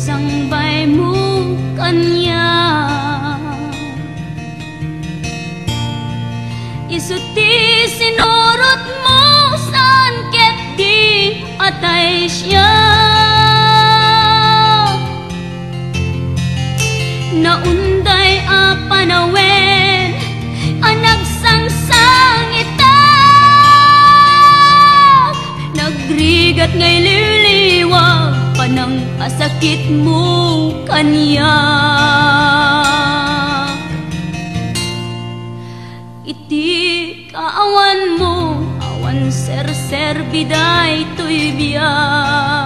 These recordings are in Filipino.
sangbay mo kanya. Isuti sinurot mo saan ket di atay siya. Naunday a panawen anag sangsang ita. Nagrigat ngay liliwag panang asakit mo kanya. Iti kaawan mo awan ser biday to'y biyag.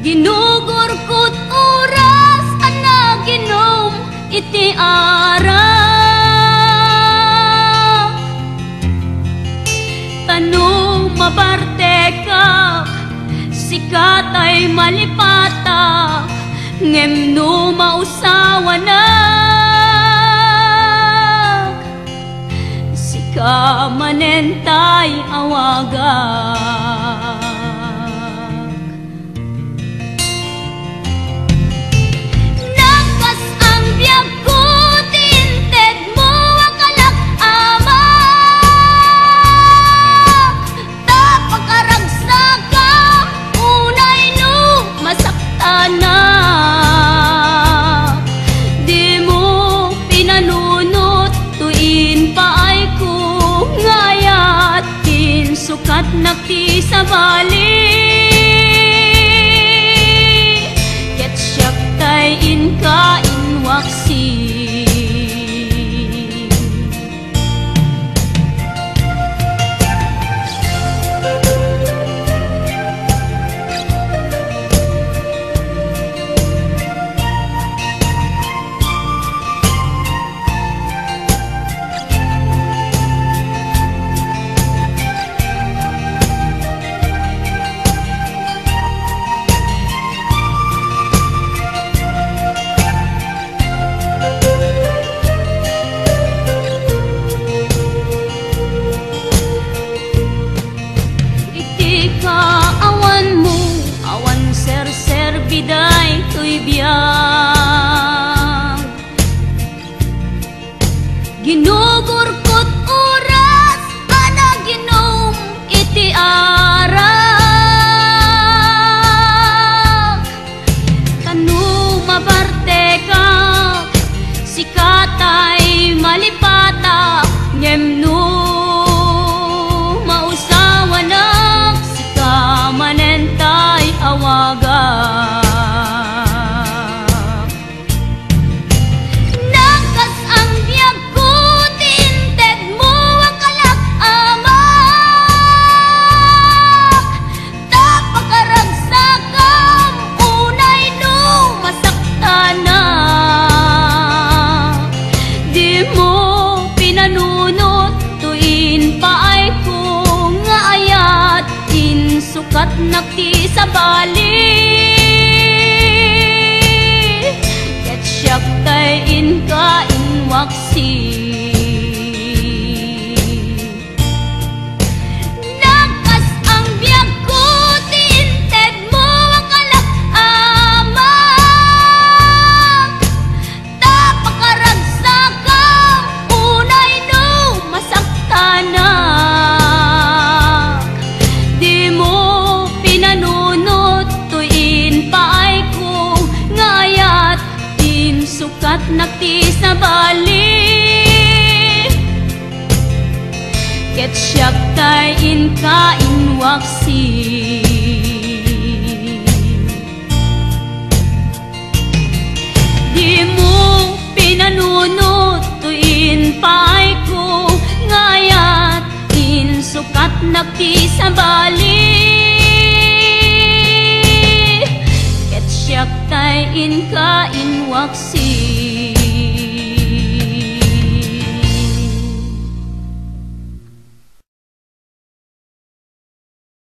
Ginugurkot oras ana ginom iti ara. Tanong mabarte ka sikat ay malipata ngem no mausawa na. Sika manentay awagak. Nakas ang biyag ko tinted mo akalak ama. Tapakaragsak ka unay no masakta na. Di mo pinanunot tuin paay ko ngayat tin sukat nakti sa bali. Ket siyak tay inka inwaksi. Awan mo, awan ser biday to'y biyag. Ginugurkot oras ana ginom iti ara. Tanu mabarte ka sikatay malipata ngem no mausawa na. Manentay awagak. Nakas ang biyag ko tinted mo akalak ama. Tapakaragsak kam unay no masakta na. Di mo pinanunot tuin paay ko nga ayat sukat nakti sa bali. Ket siyak tay inka inwaksi. Nakas ang biyag ko tinted mo akalak ama. Tapakaragsak kam unay no masakta na. Sukat nakti sa bali. Ket siyak tay inka inwaksi. Di mo pinanunot tuin paay ko ngayat in sukat nakti sa bali. Ket siyak tay inka